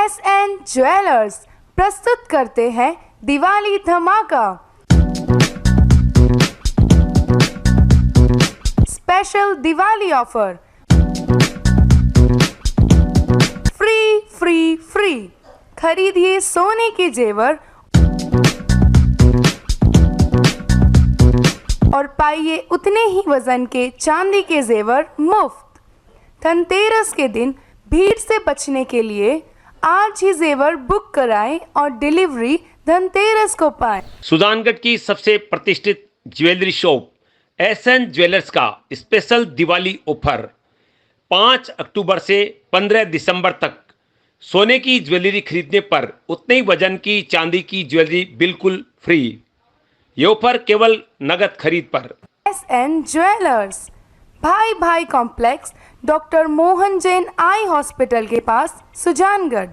SN jewellers प्रस्तुत करते हैं दिवाली धमाका। स्पेशल दिवाली ऑफर, फ्री खरीदिए सोने के जेवर और पाइए उतने ही वजन के चांदी के जेवर मुफ्त। धनतेरस के दिन भीड़ से बचने के लिए आज ही जेवर बुक कराएं और डिलीवरी धनतेरस को पाएं। सुजानगढ़ की सबसे प्रतिष्ठित ज्वेलरी शॉप SN ज्वेलर्स का स्पेशल दिवाली ऑफर 5 अक्टूबर से 15 दिसंबर तक सोने की ज्वेलरी खरीदने पर उतने ही वजन की चांदी की ज्वेलरी बिल्कुल फ्री। ये ऑफर केवल नगद खरीद पर। SN ज्वेलर्स, भाई complex, doctor Mohan Jain eye hospital के पास, सुजानगढ़।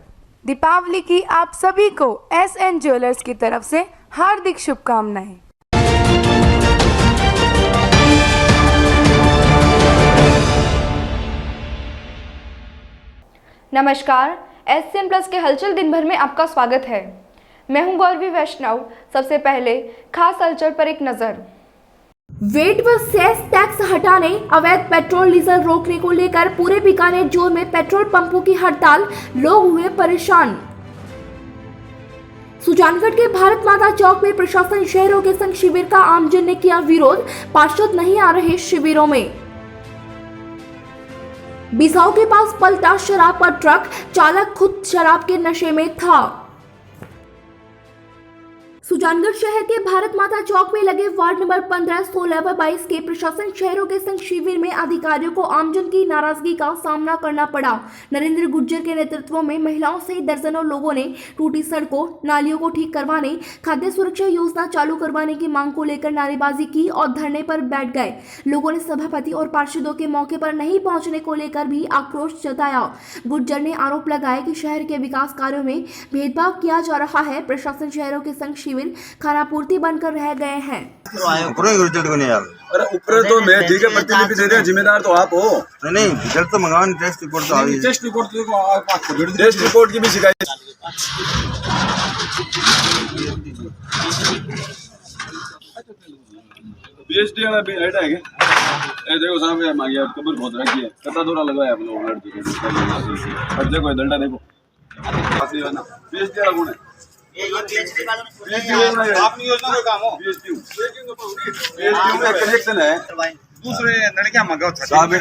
दीपावली की आप सभी को SN ज्वेलर्स की तरफ से हार्दिक शुभकामनाएं। नमस्कार, SN प्लस के हलचल दिन भर में आपका स्वागत है। मैं हूं गौरवी वैष्णव। सबसे पहले खास हलचल पर एक नजर। वेट व सेस टैक्स हटाने, अवैध पेट्रोल डीजल रोकने को लेकर पूरे बीकानेर जोन में पेट्रोल पंपों की हड़ताल, लोग हुए परेशान। सुजानगढ़ के भारत माता चौक में प्रशासन शहरों के संग शिविर का आमजन ने किया विरोध, पार्षद नहीं आ रहे शिविरों में। बिसाऊ के पास पलटा शराब का ट्रक, चालक खुद शराब के नशे में था। सुजानगढ़ शहर के भारत माता चौक में लगे वार्ड नंबर 15, 16 व 22 के प्रशासन शहरों के संग शिविर में अधिकारियों को आमजन की नाराजगी का सामना करना पड़ा। नरेंद्र गुर्जर के नेतृत्व में महिलाओं सहित दर्जनों लोगों ने टूटी सड़कों, नालियों को ठीक करवाने, खाद्य सुरक्षा योजना चालू करवाने की मांग को लेकर नारेबाजी की और धरने पर बैठ गए। लोगों ने सभापति और पार्षदों के मौके पर नहीं पहुंचने को लेकर भी आक्रोश जताया। गुर्जर ने आरोप लगाया कि शहर के विकास कार्यों में भेदभाव किया जा रहा है। प्रशासन शहरों के संग शिविर खानापूर्ति बनकर रह गए हैं। अरे ऊपर तो मैं ठीक है, प्रतिनिधि दे रहे हैं, जिम्मेदार तो आप हो। नहीं रिजल्ट तो मंगाओ, टेस्ट रिपोर्ट तो आई है। टेस्ट रिपोर्ट की भी शिकायत। PhD वाला भी ऐड है क्या? ये देखो साहब, ये मांगी आप कबर बहुत रखी है, कटा थोड़ा लगाया आप लोग लड़के। और देखो डंडा देखो, असली है ना। PhD वाला कौन है? ये PhD वाला अपनी योजना का काम हो। PhD में कनेक्शन है, दूसरे लड़कियां मंगाओ साहब।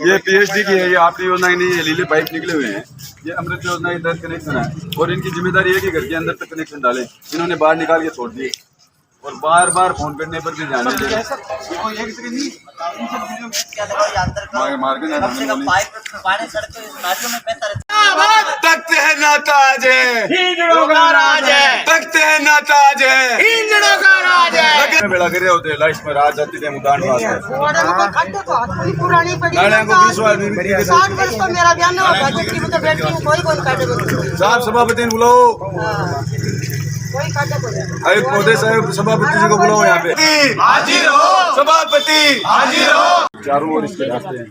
ये PhD की है, ये आपकी योजना ही नहीं है। लीले पाइप निकले हुए हैं, ये अमृत योजना के तहत कनेक्शन है और इनकी जिम्मेदारी है कि घर के अंदर तक कनेक्शन डालें। इन्होंने बाहर निकाल के छोड़ दिए और बार फोन करने पर भी ध्यान नहीं दे। तख्त है नाताज है, तख्त है नाताज है, बेड़ा कर रहे होते लाइफ में राज जाती थे मुदान साहब। सभापति बुलाओ, पौधे साहब सभापति जी को बुलाओ यहाँ पे। हाजिर हो सभापति, हाजिर हो। चारों ओर इसके रास्ते हैं,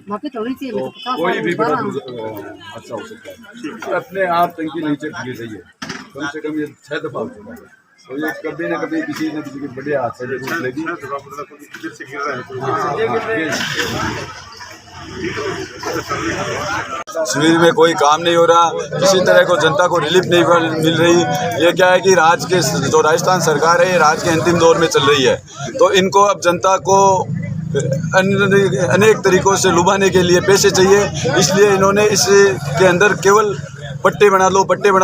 कोई भी बड़ा अच्छा हो सकता है। अपने आप टंकी नहीं चढ़नी चाहिए, कम से कम ये 6 दफा हो चुका है। तो ये कभी न कभी किसी न किसी के बड़े हाथ से छूट लेगी। शिविर में कोई काम नहीं हो रहा, किसी तरह को जनता को रिलीफ नहीं मिल रही। ये क्या है कि राज्य के जो राजस्थान सरकार है, ये राज्य के अंतिम दौर में चल रही है, तो इनको अब जनता को अनेक तरीकों से लुभाने के लिए पैसे चाहिए। इसलिए इन्होंने इसके अंदर केवल पट्टे बना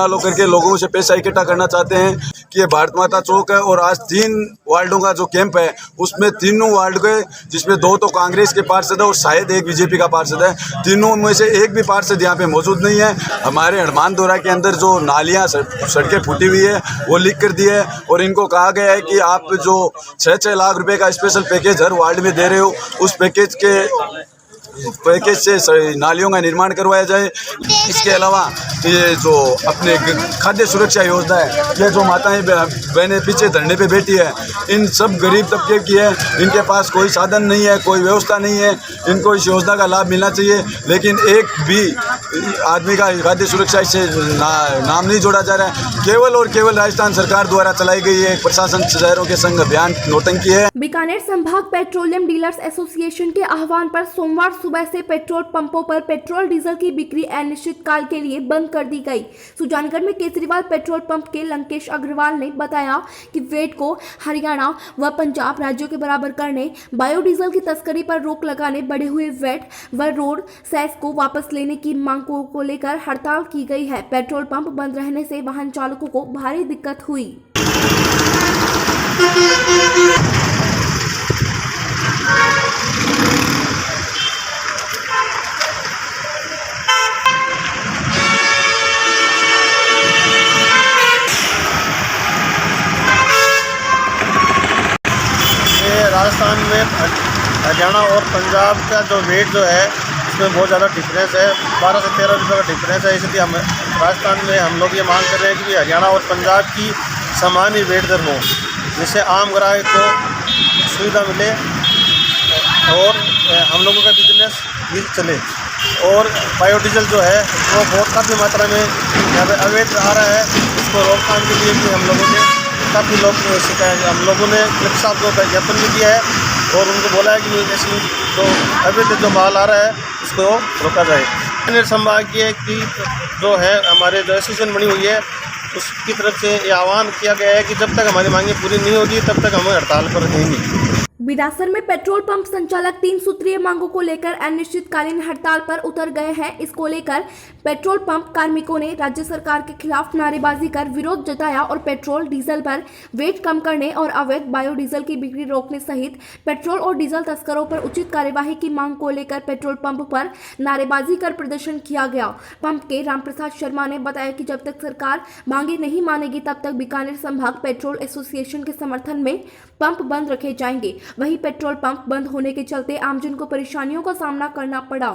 लो करके लोगों से पैसा इकट्ठा करना चाहते हैं कि ये भारत माता चौक है और आज 3 वार्डों का जो कैंप है उसमें तीनों वार्ड के, जिसमें 2 तो कांग्रेस के पार्षद है और शायद 1 बीजेपी का पार्षद है, तीनों में से एक भी पार्षद यहाँ पे मौजूद नहीं है। हमारे हनुमान दौरा के अंदर जो नालियाँ सड़कें फूटी हुई है वो लिख कर दी है और इनको कहा गया है कि आप जो 6-6 लाख रुपए का स्पेशल पैकेज हर वार्ड में दे रहे हो, उस पैकेज से नालियों का निर्माण करवाया जाए। इसके अलावा ये जो अपने खाद्य सुरक्षा योजना है, ये जो माताएं बहनें पीछे धरने पे बैठी है, इन सब गरीब तबके की है, इनके पास कोई साधन नहीं है, कोई व्यवस्था नहीं है, इनको इस योजना का लाभ मिलना चाहिए। लेकिन एक भी आदमी का खाद्य सुरक्षा से नाम नहीं जोड़ा जा रहा है। केवल और केवल राजस्थान सरकार द्वारा चलाई गई है प्रशासन शहरों के संग अभियान नौटंकी है। बीकानेर संभाग पेट्रोलियम डीलर्स एसोसिएशन के आह्वान पर सोमवार सुबह से पेट्रोल पंपों पर पेट्रोल डीजल की बिक्री अनिश्चित काल के लिए बंद कर दी गई। सुजानगढ़ में केजरीवाल पेट्रोल पंप के लंकेश अग्रवाल ने बताया कि वेट को हरियाणा व पंजाब राज्यों के बराबर करने, बायोडीजल की तस्करी पर रोक लगाने, बढ़े हुए वेट व रोड सेस को वापस लेने की मांग को लेकर हड़ताल की गई है। पेट्रोल पंप बंद रहने से वाहन चालकों को भारी दिक्कत हुई। राजस्थान में हरियाणा और पंजाब का जो वेट जो है इसमें बहुत ज़्यादा डिफरेंस है, 12 से 13 रुपये का डिफरेंस है। इसलिए हम राजस्थान में हम लोग ये मांग कर रहे हैं कि हरियाणा और पंजाब की समान ही वेट दर हो, जिससे आम ग्राहक को सुविधा मिले और हम लोगों का बिजनेस भी चले। और बायोडीजल जो है वो बहुत काफ़ी मात्रा में यहाँ पे अवैध आ रहा है। इसको रोकथाम के लिए भी हम लोगों ने काफ़ी लोग शिकायत, हम लोगों ने कलेक्टर साहब को ज्ञापन भी दिया है और उनको बोला है कि ऐसी जो अवैध जो माल आ रहा है इसको रोका जाए। बीकानेर संभागीय की जो है हमारे जो एसोसिएशन बनी हुई है उसकी तरफ से ये आह्वान किया गया है कि जब तक हमारी मांगें पूरी नहीं होगी तब तक हम हड़ताल पर रहेंगे। बिलासपुर में पेट्रोल पंप संचालक 3 सूत्रीय मांगों को लेकर अनिश्चितकालीन हड़ताल पर उतर गए हैं। इसको लेकर पेट्रोल पंप कार्मिकों ने राज्य सरकार के खिलाफ नारेबाजी कर विरोध जताया और पेट्रोल डीजल पर वेट कम करने और अवैध बायोडीजल की बिक्री रोकने सहित पेट्रोल और डीजल तस्करों पर उचित कार्यवाही की मांग को लेकर पेट्रोल पंप पर नारेबाजी कर प्रदर्शन किया गया। पंप के रामप्रसाद शर्मा ने बताया कि जब तक सरकार मांगे नहीं मानेगी तब तक बीकानेर संभाग पेट्रोल एसोसिएशन के समर्थन में पंप बंद रखे जाएंगे। वहीं पेट्रोल पंप बंद होने के चलते आमजन को परेशानियों का सामना करना पड़ा।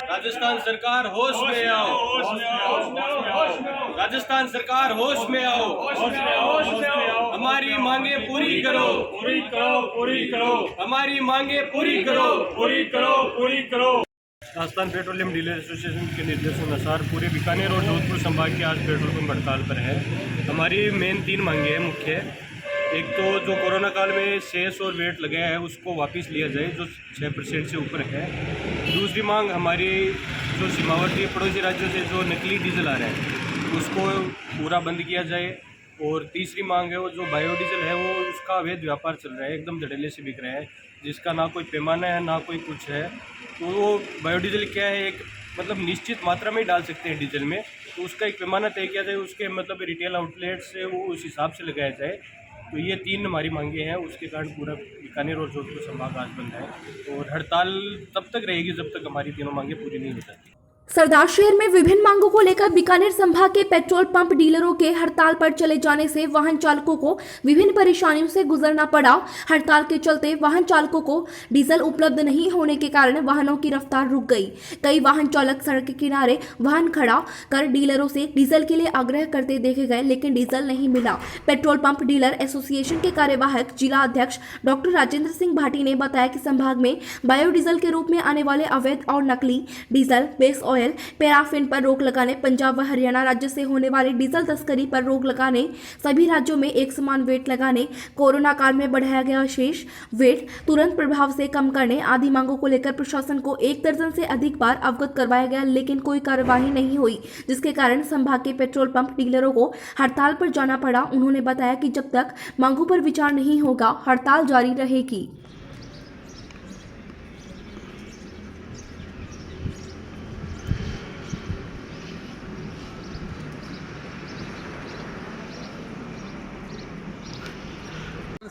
राजस्थान सरकार होश में आओ, राजस्थान सरकार होश में आओ, हमारी मांगे पूरी करो, पूरी करो, हमारी मांगे पूरी करो, पूरी करो। राजस्थान पेट्रोलियम डीलर एसोसिएशन के निर्देशानुसार पूरे बीकानेर और जोधपुर संभाग के आज पेट्रोल पंप हड़ताल पर है। हमारी मेन 3 मांगे हैं मुख्य। एक तो जो कोरोना काल में सेस और वेट लगाया है उसको वापस लिया जाए जो 6% से ऊपर है। दूसरी मांग हमारी जो सीमावर्ती पड़ोसी राज्यों से जो नकली डीजल आ रहा है उसको पूरा बंद किया जाए। और तीसरी मांग है वो जो बायोडीजल है वो उसका अवैध व्यापार चल रहा है, एकदम धड़ल्ले से बिक रहा है, जिसका ना कोई पैमाना है ना कोई कुछ है। तो वो बायोडीजल क्या है, एक मतलब निश्चित मात्रा में ही डाल सकते हैं डीजल में, तो उसका एक पैमाना तय किया जाए, उसके मतलब रिटेल आउटलेट से वो उस हिसाब से लगाया जाए। तो ये 3 हमारी मांगे हैं, उसके कारण पूरा बीकानेर और जोधपुर संभाग आज बंद है और हड़ताल तब तक रहेगी जब तक हमारी तीनों मांगे पूरी नहीं हो जाती। सरदार शहर में विभिन्न मांगों को लेकर बीकानेर संभाग के पेट्रोल पंप डीलरों के हड़ताल पर चले जाने से वाहन चालकों को विभिन्न परेशानियों से गुजरना पड़ा। हड़ताल के चलते वाहन चालकों को डीजल उपलब्ध नहीं होने के कारण वाहनों की रफ्तार रुक गई। कई वाहन चालक सड़क के किनारे वाहन खड़ा कर डीलरों से डीजल के लिए आग्रह करते देखे गए, लेकिन डीजल नहीं मिला। पेट्रोल पंप डीलर एसोसिएशन के कार्यवाहक जिला अध्यक्ष डॉक्टर राजेंद्र सिंह भाटी ने बताया कि संभाग में बायोडीजल के रूप में आने वाले अवैध और नकली डीजल, बेस ऑयल, पैराफिन पर रोक लगाने, पंजाब व हरियाणा राज्य से होने वाली डीजल तस्करी पर रोक लगाने, सभी राज्यों में एक समान वेट लगाने, कोरोना काल में बढ़ाया गया शेष वेट तुरंत प्रभाव से कम करने आदि मांगों को लेकर प्रशासन को 1 दर्जन से अधिक बार अवगत करवाया गया, लेकिन कोई कार्यवाही नहीं हुई, जिसके कारण संभाग के पेट्रोल पंप डीलरों को हड़ताल पर जाना पड़ा। उन्होंने बताया कि जब तक मांगों पर विचार नहीं होगा हड़ताल जारी रहेगी।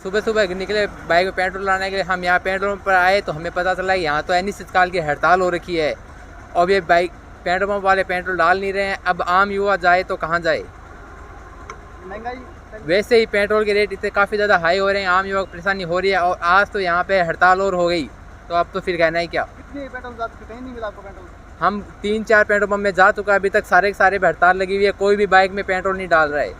सुबह सुबह निकले बाइक में पेट्रोल लाने के लिए, हम यहाँ पेट्रोल पंप पर आए तो हमें पता चला यहाँ तो अनिश्चितकाल की हड़ताल हो रखी है। अब ये बाइक पेट्रोल पंप वाले पेट्रोल डाल नहीं रहे हैं। अब आम युवा जाए तो कहाँ जाए? वैसे ही पेट्रोल के रेट इतने काफ़ी ज़्यादा हाई हो रहे हैं, आम युवा को परेशानी हो रही है। और आज तो यहाँ पे हड़ताल और हो गई, तो अब तो फिर कहना ही क्या। कितनी पेट्रोल कहीं नहीं मिला आपको पेट्रोल? हम 3-4 पेट्रोल पंप में जा चुका है, अभी तक सारे के सारे पे हड़ताल लगी हुई है, कोई भी बाइक में पेट्रोल नहीं डाल रहा है।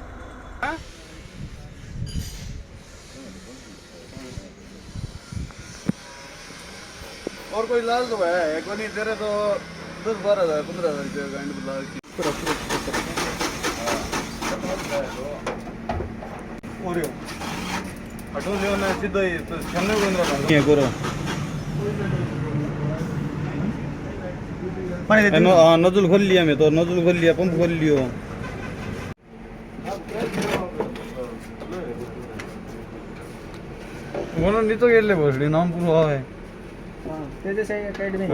और कोई लाल तो है एक नहीं तेरे तो 10-12 हज़ार 15 हज़ार रुपये गांड बुला के और ऑटो ले ना सीधा ही तो चलने को नहीं है करो नजल खोल लिया मैं तो नजल खोल लिया पंप खोल लियो वो नहीं तो ये ले बोल नाम पूरा है तेरे से एकेडमी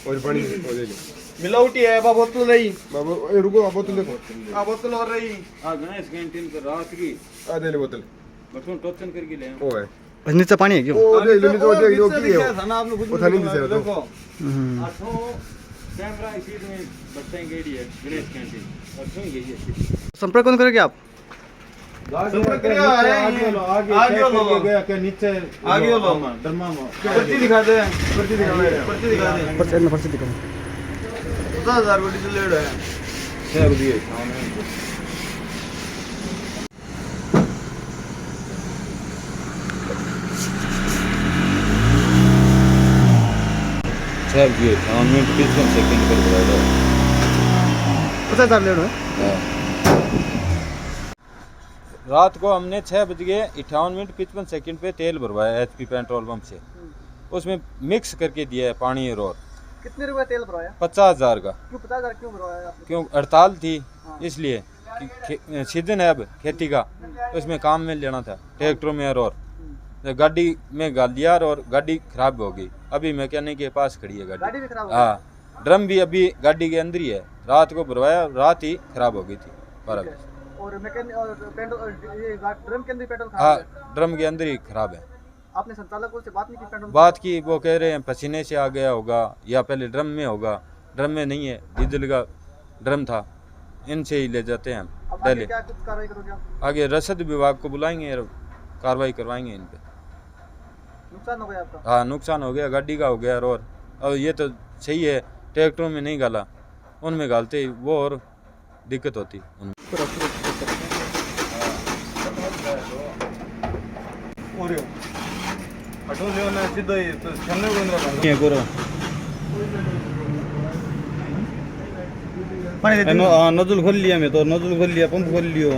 और पानी मिलावटी है बोतल नहीं बाबू रुको बोतल देखो बोतल और रही गणेश कैंटीन पर रात की दे ले बोतल बस टोचन करके ले ओ है नीचे पानी है क्यों ओ ले ले तो जो की है खाना आप लोग खुद नहीं दिसे देखो आठों कैमरा इसी में बच्चे गेड़ी है गणेश कैंटीन और क्यों यही है संपर्क कौन करेंगे आप आगे के नीचे आगे लो धर्मा में पर्ची दिखा दे पर्ची दिखा दे पर्ची दिखा 10,000 को डीजल लेड़ है 6 रुपए मिनट 55 सेकंड पर बराबर 50,000 लेना है। रात को हमने 6:58 पे तेल भरवाया एचपी पेट्रोल पंप से, उसमें मिक्स करके दिया है पानी और कितने रुपए तेल भरवाया? 50,000 का। क्यों 50,000 क्यों भरवाया आपने? क्यों हड़ताल थी इसलिए कि सीजन है अब खेती का, उसमें काम में लेना था ट्रैक्टरों में और गाड़ी में गाल दिया और गाड़ी खराब हो गई। अभी मैकेनिक के पास खड़ी है गाड़ी भी खराब हो हाँ, ड्रम भी अभी गाड़ी के अंदर ही है। रात को भरवाया, रात ही खराब हो गई थी 12 बजे। और ये ड्रम के अंदर पेट्रोल हाँ, ड्रम के अंदर ही खराब है। आपने संचालकों से बात नहीं की? पेट्रोल बात की, वो कह रहे हैं पसीने से आ गया होगा या पहले ड्रम में होगा। ड्रम में नहीं है, डीजल का ड्रम था, इनसे ही ले जाते हैं हम पहले। क्या कुछ कार्रवाई करोगे आप? आगे रसद विभाग को बुलाएंगे और कार्रवाई करवाएंगे इन पे। नुकसान हो गया आपका? हाँ, नुकसान हो गया, गाड़ी का हो गया। और ये तो सही है, ट्रैक्टरों में नहीं गाला, उनमें गालते ही वो और दिक्कत होती नजल खोल लिया मैं तो नजल खोल लिया पंप खोल लियो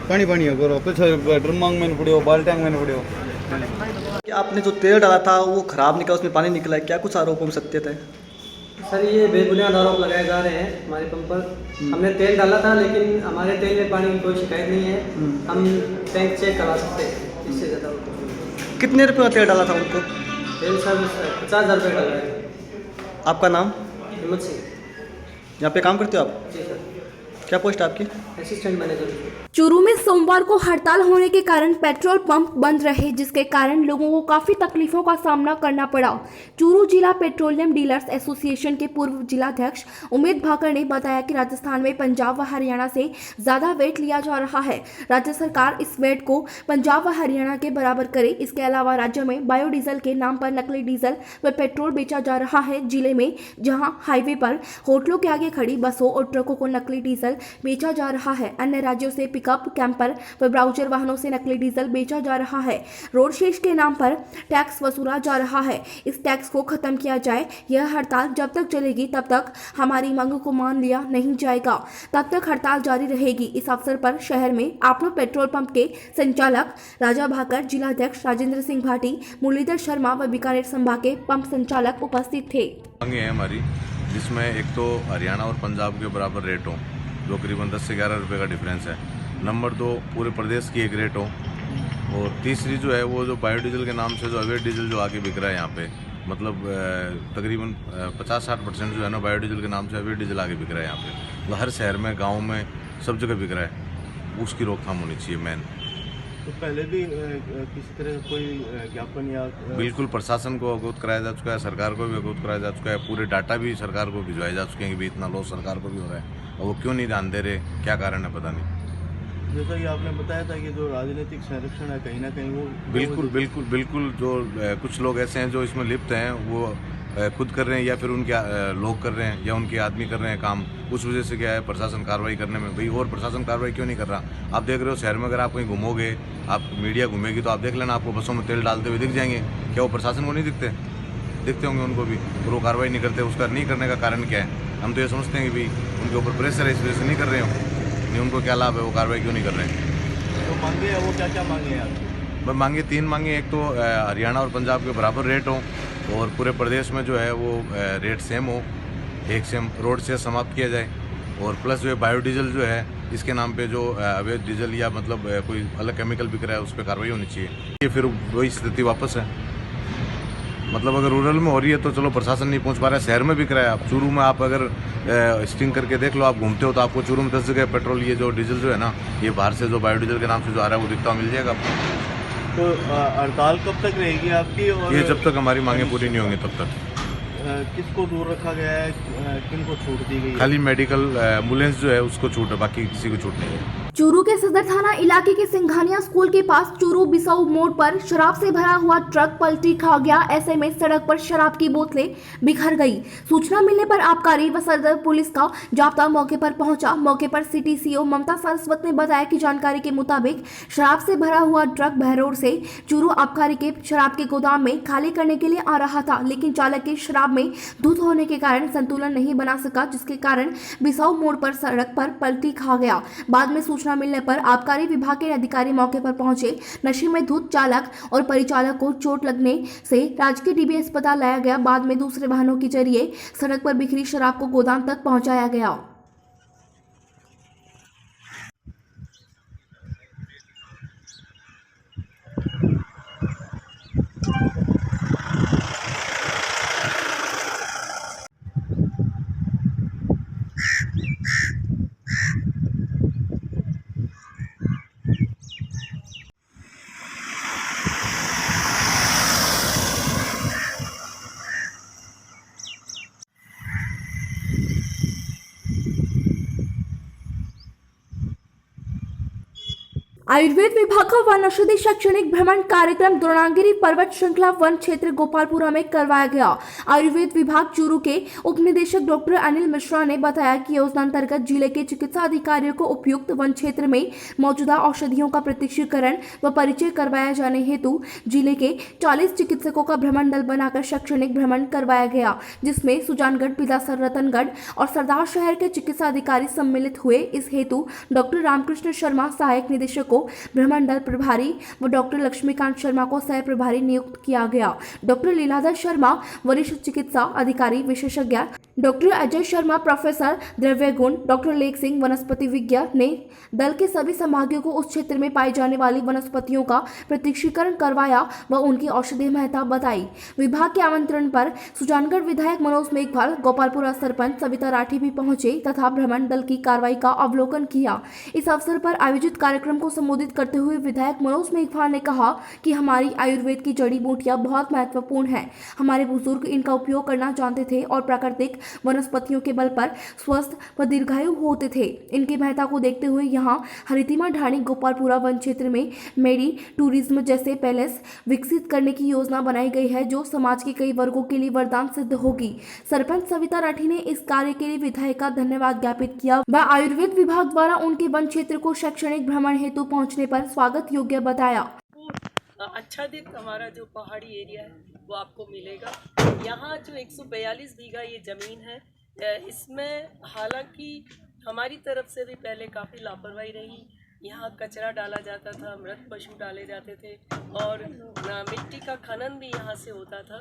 पानी है करो कुछ ड्रम मांग में पड़ियो बाल्टी में पड़ियो। कि आपने जो तेल डाला था वो खराब निकला, उसमें पानी निकला है, क्या कुछ आरोपों में सत्य थे? सर ये बेबुनियाद आरोप लगाए जा रहे हैं हमारे पंप पर। हमने तेल डाला था लेकिन हमारे तेल में पानी की कोई शिकायत नहीं है, हम टैंक चेक करा सकते हैं, इससे ज़्यादा। कितने रुपये का तेल डाला था उनको? तेल सर 50,000 रुपये डाला है। आपका नाम? हिम्मत सिंह। यहाँ पे काम करते हो आप? जी सर। क्या पोस्ट है आपकी? Assistant manager. चूरू में सोमवार को हड़ताल होने के कारण पेट्रोल पंप बंद रहे, जिसके कारण लोगों को काफी तकलीफों का सामना करना पड़ा। चूरू जिला पेट्रोलियम डीलर्स एसोसिएशन के पूर्व जिलाध्यक्ष उमेद भाकर ने बताया कि राजस्थान में पंजाब व हरियाणा से ज्यादा वेट लिया जा रहा है। राज्य सरकार इस वेट को पंजाब व हरियाणा के बराबर करे। इसके अलावा राज्य में बायोडीजल के नाम पर नकली डीजल व पेट्रोल बेचा जा रहा है। जिले में जहां हाईवे पर होटलों के आगे खड़ी बसों और ट्रकों को नकली डीजल बेचा जा रहा है। अन्य राज्यों से पिकअप, कैंपर व ब्राउजर वाहनों से नकली डीजल बेचा जा रहा है। रोड शेष के नाम पर टैक्स वसूला जा रहा है। इस टैक्स को खत्म किया जाए। यह हड़ताल जब तक चलेगी तब तक हमारी मांगों को मान लिया नहीं जाएगा, तब तक हड़ताल जारी रहेगी। इस अवसर पर शहर में आपनो पेट्रोल पंप के संचालक राजा भाकर, जिलाध्यक्ष राजेंद्र सिंह भाटी, मुरलीधर शर्मा व बीकानेर संभाग के पंप संचालक उपस्थित थे। मांगे हैं हमारी, जिसमें एक तो हरियाणा और पंजाब के बराबर रेट हो, जो करीबन 10 से 11 रुपये का डिफरेंस है। नंबर 2, पूरे प्रदेश की एक रेट हो। और तीसरी जो है वो जो बायोडीजल के नाम से जो अवैध डीजल जो आगे बिक रहा है यहाँ पे, मतलब तकरीबन 50-60% जो है ना बायोडीजल के नाम से अवैध डीजल आगे बिक रहा है यहाँ पे। मतलब हर शहर में, गाँव में, सब जगह बिक रहा है। उसकी रोकथाम होनी चाहिए मेन। तो पहले भी किसी तरह कोई ज्ञापन या बिल्कुल प्रशासन को अवगत कराया जा चुका है, सरकार को भी अवगत कराया जा चुका है। पूरे डाटा भी सरकार को भिजवाए जा चुके हैं कि भी इतना लॉस सरकार को भी हो रहा है, और वो क्यों नहीं ध्यान दे रहे, क्या कारण है पता नहीं। जैसा कि आपने बताया था कि जो राजनीतिक संरक्षण है कहीं ना कहीं वो बिल्कुल बिल्कुल बिल्कुल जो कुछ लोग ऐसे हैं जो इसमें लिप्त हैं वो खुद कर रहे हैं या फिर उनके लोग कर रहे हैं या उनके आदमी कर रहे हैं काम। उस वजह से क्या है प्रशासन कार्रवाई करने में भाई, और प्रशासन कार्रवाई क्यों नहीं कर रहा। आप देख रहे हो शहर में अगर आप कहीं घूमोगे, आप मीडिया घूमेगी तो आप देख लेना आपको बसों में तेल डालते हुए दिख जाएंगे। क्या वो प्रशासन को नहीं दिखते? दिखते होंगे उनको भी, और वो कार्रवाई नहीं करते। उसका नहीं करने का कारण क्या है? हम तो ये समझते हैं कि भाई उनके ऊपर प्रेशर है इस वजह से नहीं कर रहे हो। नहीं, उनको क्या लाभ है, वो कार्रवाई क्यों नहीं कर रहे हैं? जो मांगे है वो क्या क्या मांगे हैं आपकी? मांगे 3 मांगे। एक तो हरियाणा और पंजाब के बराबर रेट हो और पूरे प्रदेश में जो है वो रेट सेम हो, एक सेम रोड से समाप्त किया जाए। और प्लस जो है बायोडीजल जो है इसके नाम पे जो अवैध डीजल या मतलब कोई अलग केमिकल बिक रहा है उस पर कार्रवाई होनी चाहिए। ये फिर वही स्थिति वापस है। मतलब अगर रूरल में हो रही है तो चलो प्रशासन नहीं पहुंच पा रहा है, शहर में बिक रहा है। आप चूरू में आप अगर स्टिंग करके देख लो, आप घूमते हो तो आपको चूरू में 10 जगह पेट्रोल ये जो डीजल जो है ना, ये बाहर से जो बायोडीजल के नाम से जो आ रहा है वो दिखता मिल जाएगा आपको। तो हड़ताल कब तक रहेगी आपकी? और ये जब तक हमारी मांगे पूरी नहीं होंगी तब तक। किसको दूर रखा गया है, किनको छूट दी गई है? खाली मेडिकल एम्बुलेंस जो है उसको छूट है, बाकी किसी को छूट नहीं है। चूरू के सदर थाना इलाके के सिंघानिया स्कूल के पास चूरू बिसाऊ मोड़ पर शराब से भरा हुआ ट्रक पलटी खा गया। ऐसे में सड़क पर शराब की बोतलें बिखर गई। सूचना मिलने पर आबकारी व सदर पुलिस का जाब्ता मौके पर पहुंचा। मौके पर सिटी सीओ ममता सारस्वत ने बताया कि जानकारी के मुताबिक शराब से भरा हुआ ट्रक बहरोड से चूरू आबकारी के शराब के गोदाम में खाली करने के लिए आ रहा था, लेकिन चालक के शराब में धुत होने के कारण संतुलन नहीं बना सका, जिसके कारण बिसाऊ मोड़ पर सड़क पर पलटी खा गया। बाद में सूचना मिलने पर आबकारी विभाग के अधिकारी मौके पर पहुंचे। नशे में धुत चालक और परिचालक को चोट लगने से राजकीय डीबी अस्पताल लाया गया। बाद में दूसरे वाहनों के जरिए सड़क पर बिखरी शराब को गोदाम तक पहुंचाया गया। आयुर्वेद विभाग का वन औषधि शैक्षणिक भ्रमण कार्यक्रम द्रोणागिरी पर्वत श्रृंखला वन क्षेत्र गोपालपुरा में करवाया गया। आयुर्वेद विभाग चूरू के उप निदेशक डॉक्टर अनिल मिश्रा ने बताया कि योजना अंतर्गत जिले के चिकित्सा अधिकारियों को उपयुक्त वन क्षेत्र में मौजूदा औषधियों का प्रत्यक्षीकरण व परिचय करवाया जाने हेतु जिले के 40 चिकित्सकों का भ्रमण दल बनाकर शैक्षणिक भ्रमण करवाया गया, जिसमें सुजानगढ़, बिलासर, रतनगढ़ और सरदार शहर के चिकित्सा अधिकारी सम्मिलित हुए। इस हेतु डॉक्टर रामकृष्ण शर्मा सहायक निदेशक को भ्रमण दल प्रभारी व डॉक्टर लक्ष्मीकांत शर्मा को सह प्रभारी नियुक्त किया गया। डॉक्टर लीलाधर शर्मा वरिष्ठ चिकित्सा अधिकारी विशेषज्ञ, डॉक्टर अजय शर्मा प्रोफेसर द्रव्य गुण, डॉक्टर लेख सिंह वनस्पति विज्ञ ने दल के सभी संभागियों को उस क्षेत्र में पाई जाने वाली वनस्पतियों का प्रत्यक्षीकरण करवाया व उनकी औषधीय महत्ता बताई। विभाग के आमंत्रण पर सुजानगढ़ विधायक मनोज मेघवाल, गोपालपुरा सरपंच सविता राठी भी पहुंचे तथा भ्रमण दल की कार्रवाई का अवलोकन किया। इस अवसर पर आयोजित कार्यक्रम को संबोधित करते हुए विधायक मनोज मेघवाल ने कहा कि हमारी आयुर्वेद की जड़ी बूटियां बहुत महत्वपूर्ण हैं। हमारे बुजुर्ग इनका उपयोग करना जानते थे और प्राकृतिक वनस्पतियों के बल पर स्वस्थ व दीर्घायु होते थे। इनकी महत्ता को देखते हुए यहाँ हरितिमा ढाणी गोपालपुरा वन क्षेत्र में मेडी टूरिज्म जैसे पैलेस विकसित करने की योजना बनाई गई है, जो समाज के कई वर्गों के लिए वरदान सिद्ध होगी। सरपंच सविता राठी ने इस कार्य के लिए विधायक का धन्यवाद ज्ञापित किया व आयुर्वेद विभाग द्वारा उनके वन क्षेत्र को शैक्षणिक भ्रमण हेतु पहुंचने पर स्वागत योग्य बताया। अच्छा दिन हमारा जो पहाड़ी एरिया है वो आपको मिलेगा। यहाँ जो 142 बीघा ये ज़मीन है, इसमें हालांकि हमारी तरफ से भी पहले काफ़ी लापरवाही रही। यहाँ कचरा डाला जाता था, मृत पशु डाले जाते थे और मिट्टी का खनन भी यहाँ से होता था।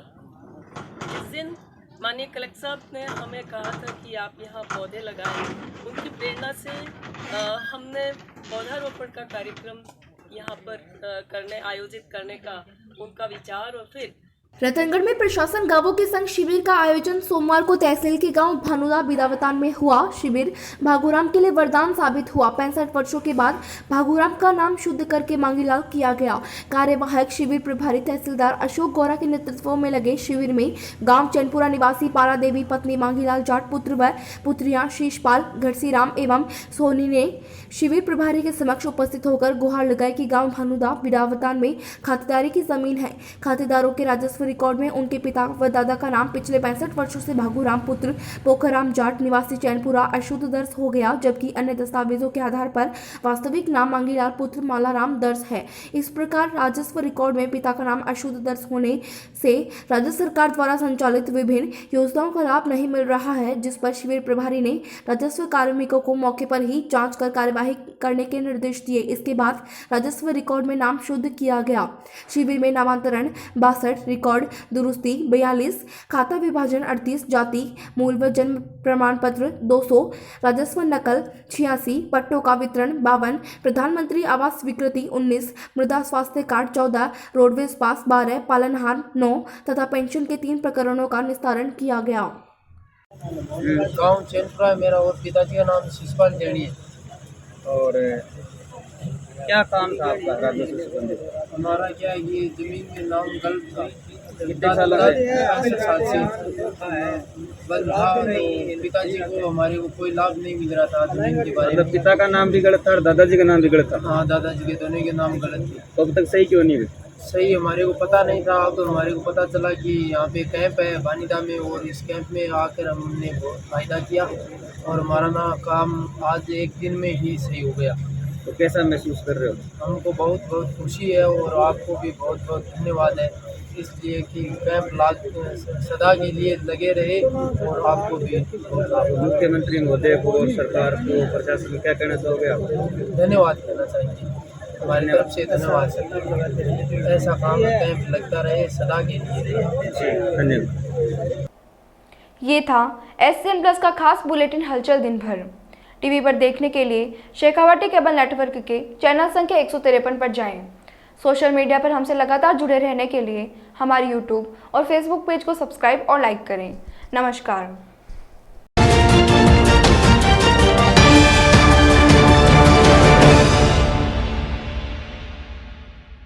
जिस दिन माननीय कलेक्टर साहब ने हमें कहा था कि आप यहाँ पौधे लगाएं, उनकी प्रेरणा से हमने पौधारोपण का कार्यक्रम यहाँ पर आयोजित करने का उनका विचार और फिर रतनगढ़ में प्रशासन गांवों के संग शिविर का आयोजन सोमवार को तहसील के गांव भानुदा बिदावतान में हुआ। शिविर भागूराम के लिए वरदान साबित हुआ। 65 वर्षों के बाद भागूराम का नाम शुद्ध करके मांगीलाल किया गया। कार्यवाहक शिविर प्रभारी तहसीलदार अशोक गौरा के नेतृत्व में लगे शिविर में गांव चैनपुरा निवासी पारा देवी पत्नी मांगीलाल जाट पुत्र व पुत्रियां शीशपाल घड़सीराम एवं सोनी ने शिविर प्रभारी के समक्ष उपस्थित होकर गुहार लगाई कि गांव भानुदा बिदावतान में खातेदारी की जमीन है। खातेदारों के राजस्व रिकॉर्ड में उनके पिता व दादा का नाम पिछले 65 वर्षों से भागूराम पुत्र पोखराम जाट निवासी चैनपुरा अशुद्ध दर्ज हो गया, जबकि अन्य दस्तावेजों के आधार पर वास्तविक नाम मांगीलाल पुत्र मालाराम दर्ज है। इस प्रकार राजस्व रिकॉर्ड में पिता का नाम अशुद्ध दर्ज होने से राज्य सरकार द्वारा संचालित विभिन्न योजनाओं का लाभ नहीं मिल रहा है, जिस पर शिविर प्रभारी ने राजस्व कार्मिकों को मौके पर ही जांच कर कार्यवाही करने के निर्देश दिए। इसके बाद राजस्व रिकॉर्ड में नाम शुद्ध किया गया। शिविर में नामांतरण 62, रिकॉर्ड दुरुस्ती 42, खाता विभाजन 38, जाति मूल व जन्म प्रमाण पत्र 200, राजस्व नकल 86, पट्टों का वितरण 52, प्रधानमंत्री आवास स्वीकृति 19, मृदा स्वास्थ्य कार्ड 14, रोडवेज पास 12, पालनहार 9 तथा पेंशन के 3 प्रकरणों का निस्तारण किया गया। गाँव चैनपुरा है मेरा और पिताजी का नाम शिशपाल जैनी है। और क्या काम था आपका राजस्व से संबंधित? हमारा क्या है कि जमीन में नाम गलत था। कितने साल लगा? 65 साल से बंद था, तो पिताजी को हमारे को कोई लाभ नहीं मिल रहा था जमीन के बारे मतलब में। पिता का नाम भी गलत था और दादाजी का नाम भी गलत था। हाँ, दादाजी के दोनों के नाम गलत थे। तो अब तक सही क्यों नहीं हुई? सही हमारे को पता नहीं था। तो हमारे को पता चला कि यहाँ पे कैंप है भानीदा में, और इस कैंप में आकर हमने बहुत फ़ायदा किया और हमारा ना काम आज एक दिन में ही सही हो गया। तो कैसा महसूस कर रहे हो? हमको बहुत बहुत खुशी है और आपको भी बहुत बहुत धन्यवाद है, इसलिए कि कैंप सदा के लिए लगे रहे और आपको भी मुख्यमंत्री महोदय को, सरकार को, प्रशासन को क्या कहना चाहोगे आप? धन्यवाद कहना चाहिए। हमारी तरफ से धन्यवाद सर। ऐसा काम कैंप लगता रहे सदा के लिए। धन्यवाद। ये था SCN प्लस का खास बुलेटिन हलचल दिन भर। टीवी पर देखने के लिए शेखावाटी केबल नेटवर्क के चैनल संख्या 153 पर जाएं। सोशल मीडिया पर हमसे लगातार जुड़े रहने के लिए हमारे YouTube और Facebook पेज को सब्सक्राइब और लाइक करें। नमस्कार।